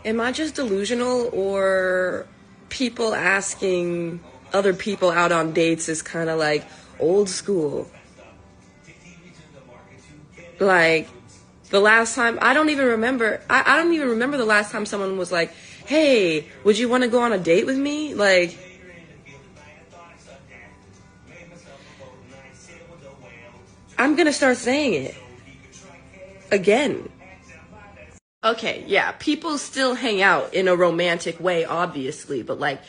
Am I just delusional, or people asking other people out on dates is kind of like old school? Like, the last time, I don't even remember the last time someone was like, hey, would you want to go on a date with me? Like, I'm gonna start saying it again. Okay, yeah, people still hang out in a romantic way, obviously, but like,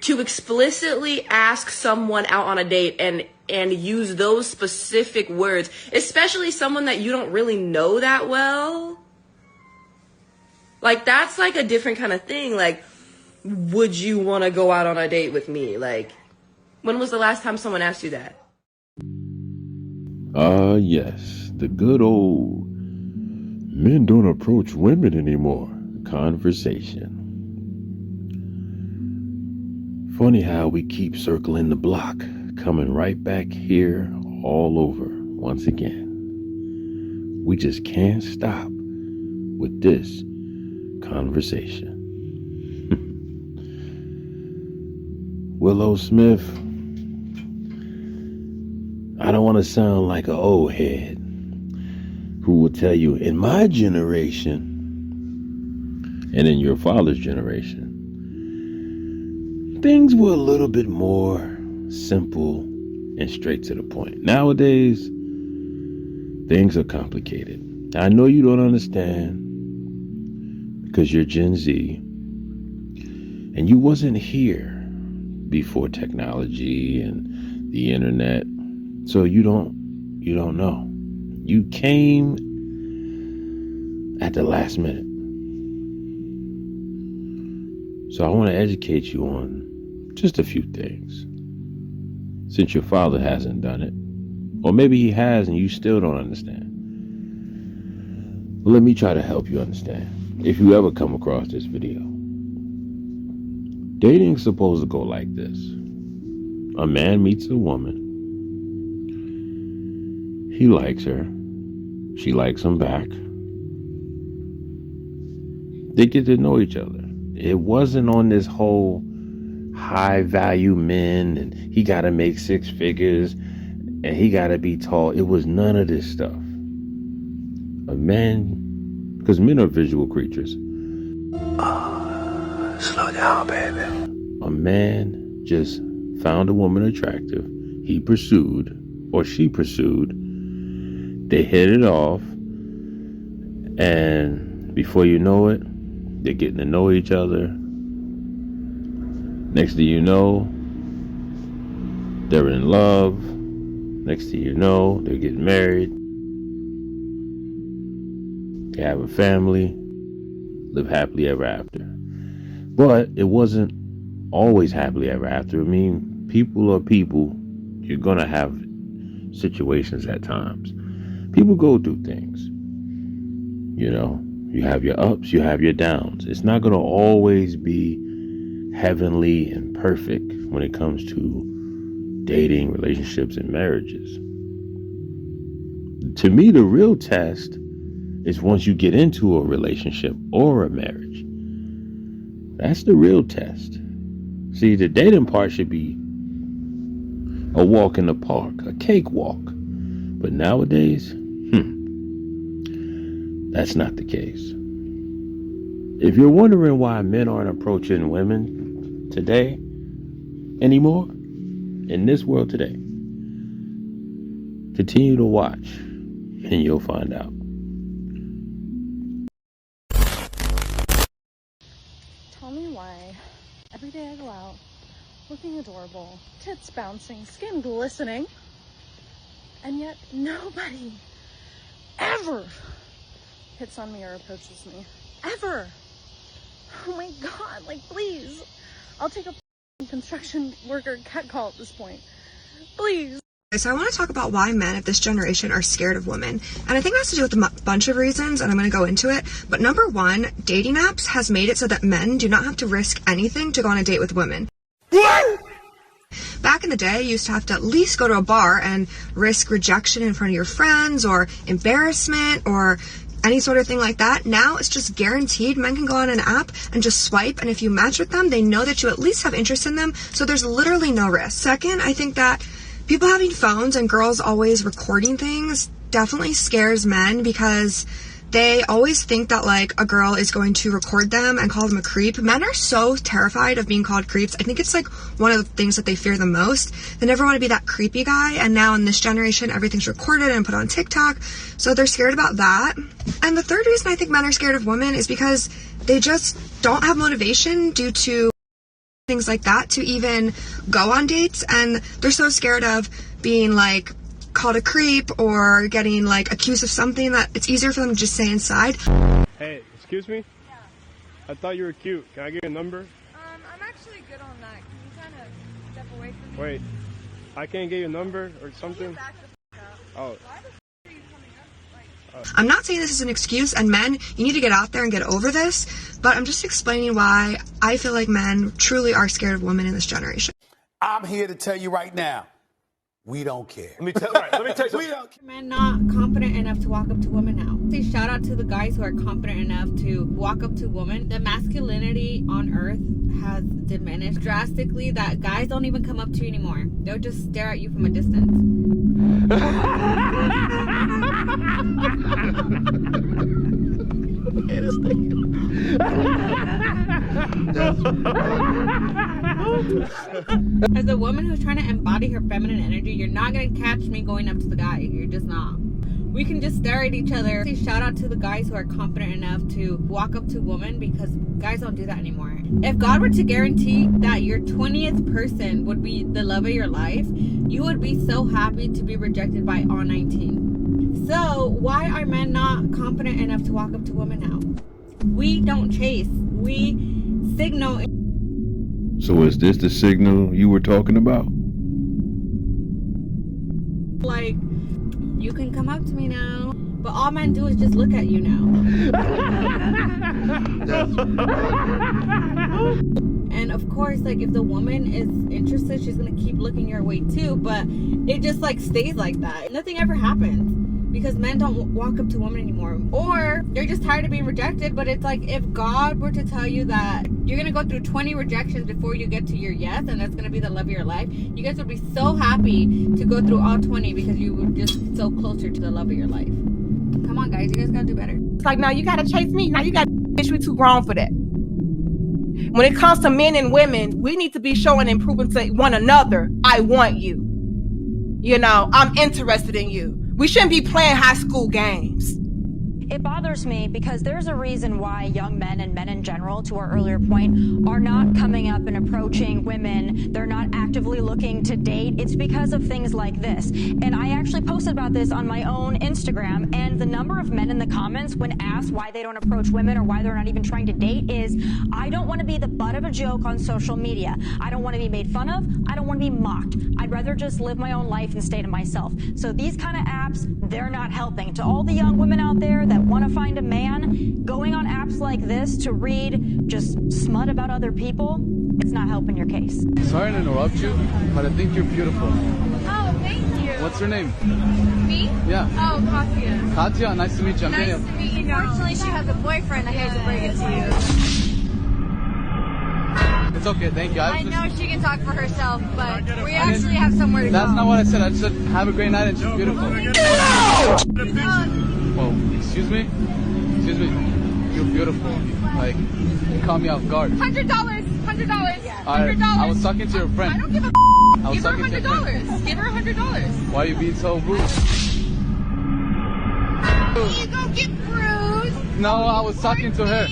to explicitly ask someone out on a date and use those specific words, especially someone that you don't really know that well, like, that's like a different kind of thing. Like, would you want to go out on a date with me? Like, when was the last time someone asked you that? Yes, the good old men don't approach women anymore conversation. Funny how we keep circling the block, coming right back here all over once again. We just can't stop with this conversation. Willow Smith, I don't want to sound like an old head who will tell you, in my generation and in your father's generation, things were a little bit more simple and straight to the point. Nowadays, things are complicated. I know you don't understand because you're Gen Z and you wasn't here before technology and the internet, so you don't know. You came at the last minute. So I want to educate you on just a few things, since your father hasn't done it, or maybe he has and you still don't understand. Well, let me try to help you understand if you ever come across this video. Dating's supposed to go like this. A man meets a woman. He likes her. She likes him back. They get to know each other. It wasn't on this whole high value men and he got to make 6 figures and he got to be tall. It was none of this stuff. A man, because men are visual creatures. Slow down, baby. A man just found a woman attractive. He pursued, or she pursued. They hit it off. And before you know it, they're getting to know each other. Next thing you know, they're in love. Next thing you know, they're getting married. They have a family, live happily ever after. But it wasn't always happily ever after. I mean, people are people. You're going to have situations at times. People go through things. You know, you have your ups, you have your downs. It's not going to always be heavenly and perfect when it comes to dating, relationships, and marriages. To me, the real test is once you get into a relationship or a marriage. That's the real test. See, the dating part should be a walk in the park, a cakewalk. But nowadays, that's not the case. If you're wondering why men aren't approaching women today anymore, in this world today, continue to watch and you'll find out. Tell me why every day I go out looking adorable, tits bouncing, skin glistening, and yet nobody ever hits on me or approaches me. Ever. Oh my god, like, please. I'll take a construction worker catcall at this point. Please. So I want to talk about why men of this generation are scared of women. And I think that has to do with a bunch of reasons, and I'm going to go into it. But number one, dating apps has made it so that men do not have to risk anything to go on a date with women. What? Back in the day, you used to have to at least go to a bar and risk rejection in front of your friends or embarrassment or any sort of thing like that. Now it's just guaranteed. Men can go on an app and just swipe, and if you match with them, they know that you at least have interest in them, so there's literally no risk. Second, I think that people having phones and girls always recording things definitely scares men, because they always think that like a girl is going to record them and call them a creep. Men are so terrified of being called creeps. I think it's like one of the things that they fear the most. They never want to be that creepy guy, and now in this generation everything's recorded and put on TikTok, so they're scared about that. And the third reason I think men are scared of women is because they just don't have motivation due to things like that to even go on dates, and they're so scared of being like called a creep or getting like accused of something that it's easier for them to just stay inside. Hey, excuse me? Yeah. I thought you were cute. Can I get your number? I'm actually good on that. Can you kind of step away from me? Wait, I can't get your number or Can something? you back the f*** up? Oh, Why the f*** are you coming up? Like, I'm not saying this is an excuse, and men, you need to get out there and get over this, but I'm just explaining why I feel like men truly are scared of women in this generation. I'm here to tell you right now, we don't care. Let me tell you. We don't care. Men not confident enough to walk up to women now. Say shout out to the guys who are confident enough to walk up to women. The masculinity on earth has diminished drastically that guys don't even come up to you anymore. They'll just stare at you from a distance. As a woman who's trying to embody her feminine energy, you're not gonna catch me going up to the guy. You're just not. We can just stare at each other. Say shout out to the guys who are confident enough to walk up to women, because guys don't do that anymore. If God were to guarantee that your 20th person would be the love of your life, you would be so happy to be rejected by all 19. So why are men not confident enough to walk up to women now? We don't chase. We signal. So is this the signal you were talking about? Like, you can come up to me now, but all men do is just look at you now. And of course, like, if the woman is interested, she's gonna keep looking your way too, but it just like stays like that. Nothing ever happens because men don't walk up to women anymore, or they're just tired of being rejected. But it's like, if God were to tell you that you're gonna go through 20 rejections before you get to your yes, and that's gonna be the love of your life, you guys would be so happy to go through all 20 because you would just get so closer to the love of your life. Come on, guys, you guys gotta do better. It's like, now you gotta chase me. Now you gotta, bitch, we too grown for that. When it comes to men and women, we need to be showing and proving to one another, I want you. You know, I'm interested in you. We shouldn't be playing high school games. It bothers me because there's a reason why young men and men in general, to our earlier point, are not coming up and approaching women. They're not actively looking to date. It's because of things like this. And I actually posted about this on my own Instagram, and the number of men in the comments when asked why they don't approach women or why they're not even trying to date is, I don't want to be the butt of a joke on social media. I don't want to be made fun of. I don't want to be mocked. I'd rather just live my own life and stay to myself. So these kind of apps, they're not helping. To all the young women out there that want to find a man, going on apps like this to read just smut about other people, it's not helping your case. Sorry to interrupt you, but I think you're beautiful. oh, thank you. What's your name? Me? Yeah. Oh, Katya. Katya, nice to meet you. Nice to meet you. Unfortunately, she has a boyfriend. I hate to bring it to you. It's okay, thank you. I know she can talk for herself, but we actually have somewhere to go. That's not what I said. I just said have a great night and she's beautiful. Oh, excuse me? Excuse me. You're beautiful. Like, you caught me off guard. $100. $100. Alright, I was talking to your friend. I don't give a I was Give her talking to your friend. $100. Give her $100. Why are you being so rude? You go get bruised. No, I was talking to her.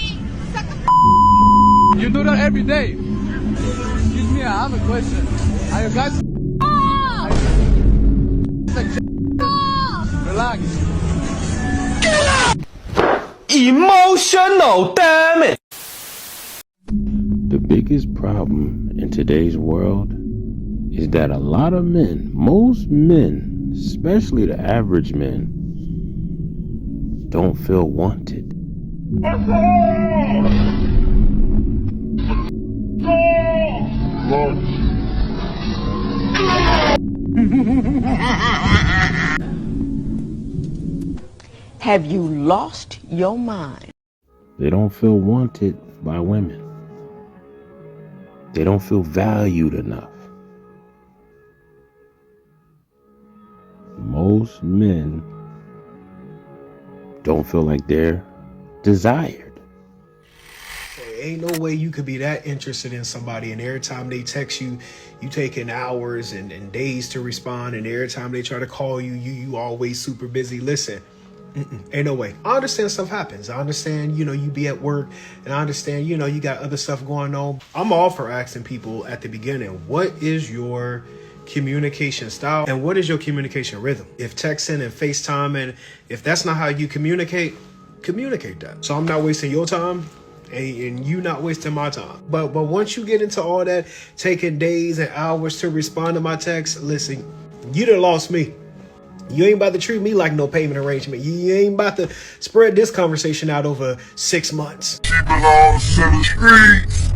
Suck a You do that every day. Excuse me, I have a question. Are you guys... Relax. Emotional, damn it! The biggest problem in today's world is that a lot of men, most men, especially the average men, don't feel wanted. Have you lost your mind. They don't feel wanted by women. They don't feel valued enough. Most men don't feel like they're desired. Ain't no way you could be that interested in somebody, and every time they text you, you taking hours and days to respond, and every time they try to call you, you always super busy. Listen, ain't no way. I understand stuff happens. I understand, you be at work, and I understand, you got other stuff going on. I'm all for asking people at the beginning, what is your communication style and what is your communication rhythm? If texting and FaceTime, if that's not how you communicate that. So I'm not wasting your time and you not wasting my time. But once you get into all that, taking days and hours to respond to my text, listen, you done lost me. You ain't about to treat me like no payment arrangement. You ain't about to spread this conversation out over 6 months. She belongs to the streets.